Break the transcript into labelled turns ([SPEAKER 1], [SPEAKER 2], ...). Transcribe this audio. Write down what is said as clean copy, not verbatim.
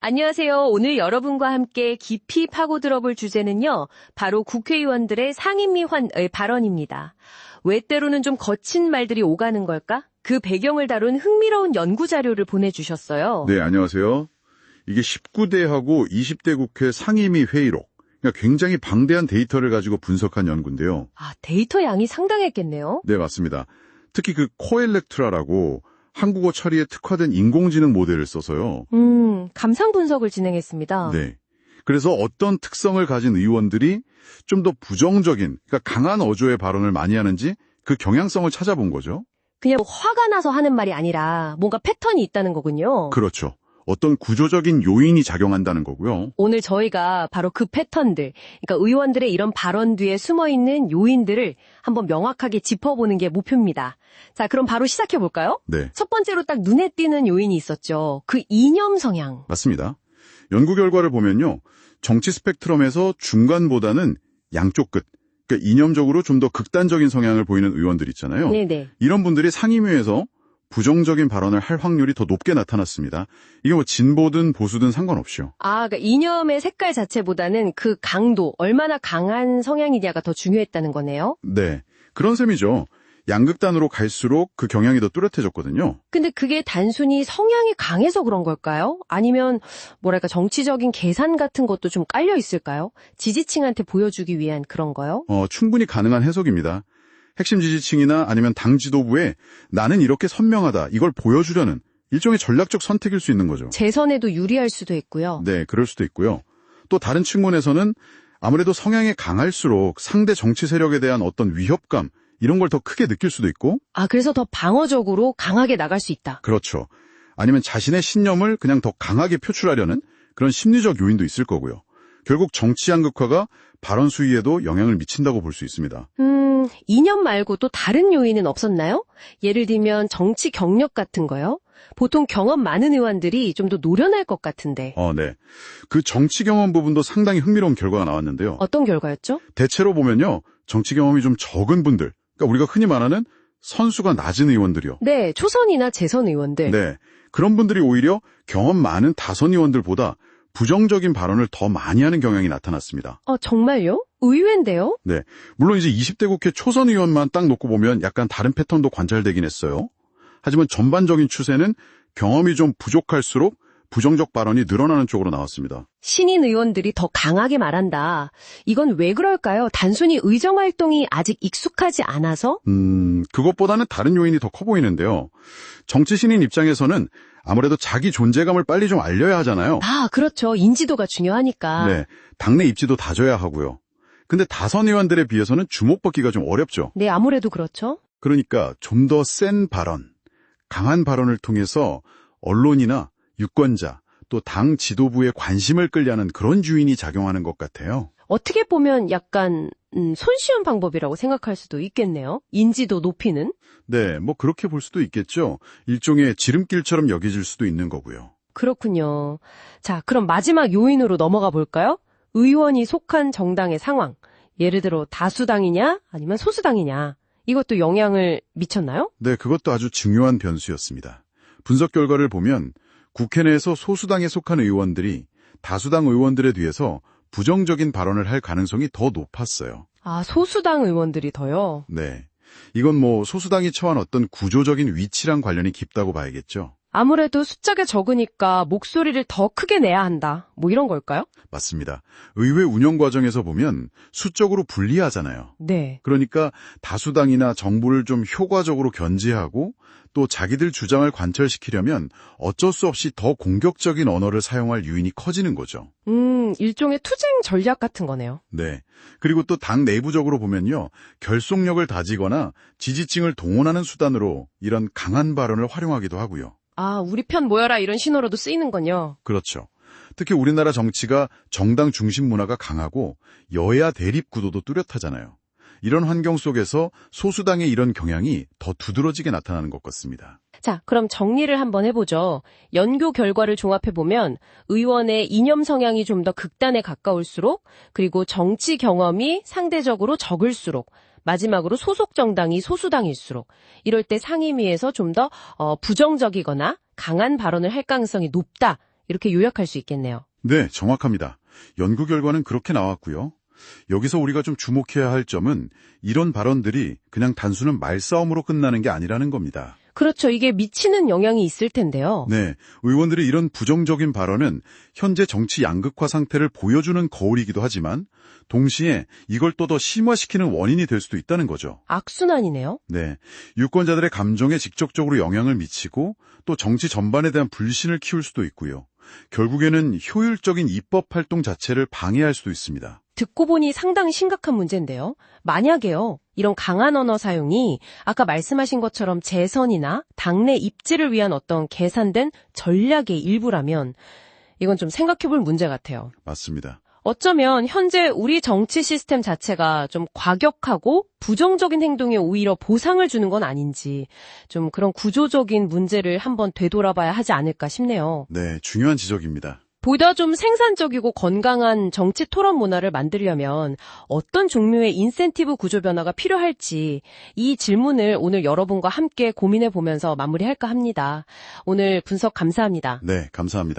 [SPEAKER 1] 안녕하세요. 오늘 여러분과 함께 깊이 파고 들어볼 주제는요. 바로 국회의원들의 상임위 발언입니다. 왜 때로는 좀 거친 말들이 오가는 걸까? 그 배경을 다룬 흥미로운 연구 자료를 보내주셨어요.
[SPEAKER 2] 네, 안녕하세요. 이게 19대하고 20대 국회 상임위 회의록. 그러니까 굉장히 방대한 데이터를 가지고 분석한 연구인데요.
[SPEAKER 1] 데이터 양이 상당했겠네요.
[SPEAKER 2] 네, 맞습니다. 특히 그 코엘렉트라라고 한국어 처리에 특화된 인공지능 모델을 써서요.
[SPEAKER 1] 감상 분석을 진행했습니다.
[SPEAKER 2] 네. 그래서 어떤 특성을 가진 의원들이 좀 더 부정적인, 그러니까 강한 어조의 발언을 많이 하는지 그 경향성을 찾아본 거죠.
[SPEAKER 1] 그냥 화가 나서 하는 말이 아니라 뭔가 패턴이 있다는 거군요.
[SPEAKER 2] 그렇죠. 어떤 구조적인 요인이 작용한다는 거고요.
[SPEAKER 1] 오늘 저희가 바로 그 패턴들, 그러니까 의원들의 이런 발언 뒤에 숨어있는 요인들을 한번 명확하게 짚어보는 게 목표입니다. 자, 그럼 바로 시작해볼까요?
[SPEAKER 2] 네.
[SPEAKER 1] 첫 번째로 딱 눈에 띄는 요인이 있었죠. 그 이념 성향.
[SPEAKER 2] 맞습니다. 연구 결과를 보면요. 정치 스펙트럼에서 중간보다는 양쪽 끝, 그러니까 이념적으로 좀 더 극단적인 성향을 보이는 의원들 있잖아요.
[SPEAKER 1] 네네.
[SPEAKER 2] 이런 분들이 상임위에서 부정적인 발언을 할 확률이 더 높게 나타났습니다. 이게 뭐 진보든 보수든 상관없이요.
[SPEAKER 1] 그러니까 이념의 색깔 자체보다는 그 강도, 얼마나 강한 성향이냐가 더 중요했다는 거네요.
[SPEAKER 2] 네, 그런 셈이죠. 양극단으로 갈수록 그 경향이 더 뚜렷해졌거든요.
[SPEAKER 1] 근데 그게 단순히 성향이 강해서 그런 걸까요? 아니면 뭐랄까 정치적인 계산 같은 것도 좀 깔려 있을까요? 지지층한테 보여주기 위한 그런 거요?
[SPEAKER 2] 충분히 가능한 해석입니다. 핵심 지지층이나 아니면 당 지도부에 나는 이렇게 선명하다, 이걸 보여주려는 일종의 전략적 선택일 수 있는 거죠.
[SPEAKER 1] 재선에도 유리할 수도 있고요.
[SPEAKER 2] 네, 그럴 수도 있고요. 또 다른 측면에서는 아무래도 성향이 강할수록 상대 정치 세력에 대한 어떤 위협감, 이런 걸 더 크게 느낄 수도 있고.
[SPEAKER 1] 그래서 더 방어적으로 강하게 나갈 수 있다.
[SPEAKER 2] 그렇죠. 아니면 자신의 신념을 그냥 더 강하게 표출하려는 그런 심리적 요인도 있을 거고요. 결국 정치 양극화가 발언 수위에도 영향을 미친다고 볼 수 있습니다.
[SPEAKER 1] 이념 말고 또 다른 요인은 없었나요? 예를 들면 정치 경력 같은 거요? 보통 경험 많은 의원들이 좀 더 노련할 것 같은데.
[SPEAKER 2] 네. 그 정치 경험 부분도 상당히 흥미로운 결과가 나왔는데요.
[SPEAKER 1] 어떤 결과였죠?
[SPEAKER 2] 대체로 보면요. 정치 경험이 좀 적은 분들, 그러니까 우리가 흔히 말하는 선수가 낮은 의원들이요.
[SPEAKER 1] 네, 초선이나 재선 의원들.
[SPEAKER 2] 네. 그런 분들이 오히려 경험 많은 다선 의원들보다 부정적인 발언을 더 많이 하는 경향이 나타났습니다.
[SPEAKER 1] 정말요? 의외인데요?
[SPEAKER 2] 네. 물론 이제 20대 국회 초선 의원만 딱 놓고 보면 약간 다른 패턴도 관찰되긴 했어요. 하지만 전반적인 추세는 경험이 좀 부족할수록 부정적 발언이 늘어나는 쪽으로 나왔습니다.
[SPEAKER 1] 신인 의원들이 더 강하게 말한다. 이건 왜 그럴까요? 단순히 의정 활동이 아직 익숙하지 않아서?
[SPEAKER 2] 그것보다는 다른 요인이 더 커 보이는데요. 정치 신인 입장에서는 아무래도 자기 존재감을 빨리 좀 알려야 하잖아요.
[SPEAKER 1] 그렇죠. 인지도가 중요하니까.
[SPEAKER 2] 네. 당내 입지도 다져야 하고요. 근데 다선 의원들에 비해서는 주목받기가 좀 어렵죠.
[SPEAKER 1] 네, 아무래도 그렇죠.
[SPEAKER 2] 그러니까 좀 더 센 발언, 강한 발언을 통해서 언론이나 유권자, 또 당 지도부의 관심을 끌려는 그런 주인이 작용하는 것 같아요.
[SPEAKER 1] 어떻게 보면 약간 손쉬운 방법이라고 생각할 수도 있겠네요. 인지도 높이는.
[SPEAKER 2] 네, 뭐 그렇게 볼 수도 있겠죠. 일종의 지름길처럼 여겨질 수도 있는 거고요.
[SPEAKER 1] 그렇군요. 자, 그럼 마지막 요인으로 넘어가 볼까요? 의원이 속한 정당의 상황. 예를 들어 다수당이냐 아니면 소수당이냐. 이것도 영향을 미쳤나요?
[SPEAKER 2] 네, 그것도 아주 중요한 변수였습니다. 분석 결과를 보면 국회 내에서 소수당에 속한 의원들이 다수당 의원들에 비해서 부정적인 발언을 할 가능성이 더 높았어요.
[SPEAKER 1] 소수당 의원들이 더요?
[SPEAKER 2] 네. 이건 뭐 소수당이 처한 어떤 구조적인 위치랑 관련이 깊다고 봐야겠죠.
[SPEAKER 1] 아무래도 숫자가 적으니까 목소리를 더 크게 내야 한다. 뭐 이런 걸까요?
[SPEAKER 2] 맞습니다. 의회 운영 과정에서 보면 수적으로 불리하잖아요.
[SPEAKER 1] 네.
[SPEAKER 2] 그러니까 다수당이나 정부를 좀 효과적으로 견제하고 또 자기들 주장을 관철시키려면 어쩔 수 없이 더 공격적인 언어를 사용할 유인이 커지는 거죠.
[SPEAKER 1] 일종의 투쟁 전략 같은 거네요.
[SPEAKER 2] 네. 그리고 또 당 내부적으로 보면요. 결속력을 다지거나 지지층을 동원하는 수단으로 이런 강한 발언을 활용하기도 하고요.
[SPEAKER 1] 우리 편 모여라 이런 신호로도 쓰이는군요.
[SPEAKER 2] 그렇죠. 특히 우리나라 정치가 정당 중심 문화가 강하고 여야 대립 구도도 뚜렷하잖아요. 이런 환경 속에서 소수당의 이런 경향이 더 두드러지게 나타나는 것 같습니다.
[SPEAKER 1] 자, 그럼 정리를 한번 해보죠. 연구 결과를 종합해보면 의원의 이념 성향이 좀 더 극단에 가까울수록, 그리고 정치 경험이 상대적으로 적을수록, 마지막으로 소속 정당이 소수당일수록 이럴 때 상임위에서 좀 더 부정적이거나 강한 발언을 할 가능성이 높다. 이렇게 요약할 수 있겠네요.
[SPEAKER 2] 네, 정확합니다. 연구 결과는 그렇게 나왔고요. 여기서 우리가 좀 주목해야 할 점은 이런 발언들이 그냥 단순한 말싸움으로 끝나는 게 아니라는 겁니다.
[SPEAKER 1] 그렇죠. 이게 미치는 영향이 있을 텐데요.
[SPEAKER 2] 네, 의원들의 이런 부정적인 발언은 현재 정치 양극화 상태를 보여주는 거울이기도 하지만 동시에 이걸 또 더 심화시키는 원인이 될 수도 있다는 거죠.
[SPEAKER 1] 악순환이네요.
[SPEAKER 2] 네, 유권자들의 감정에 직접적으로 영향을 미치고 또 정치 전반에 대한 불신을 키울 수도 있고요. 결국에는 효율적인 입법 활동 자체를 방해할 수도 있습니다.
[SPEAKER 1] 듣고 보니 상당히 심각한 문제인데요. 만약에요, 이런 강한 언어 사용이 아까 말씀하신 것처럼 재선이나 당내 입지를 위한 어떤 계산된 전략의 일부라면 이건 좀 생각해볼 문제 같아요.
[SPEAKER 2] 맞습니다.
[SPEAKER 1] 어쩌면 현재 우리 정치 시스템 자체가 좀 과격하고 부정적인 행동에 오히려 보상을 주는 건 아닌지 좀 그런 구조적인 문제를 한번 되돌아봐야 하지 않을까 싶네요.
[SPEAKER 2] 네, 중요한 지적입니다.
[SPEAKER 1] 보다 좀 생산적이고 건강한 정치 토론 문화를 만들려면 어떤 종류의 인센티브 구조 변화가 필요할지 이 질문을 오늘 여러분과 함께 고민해 보면서 마무리할까 합니다. 오늘 분석 감사합니다.
[SPEAKER 2] 네, 감사합니다.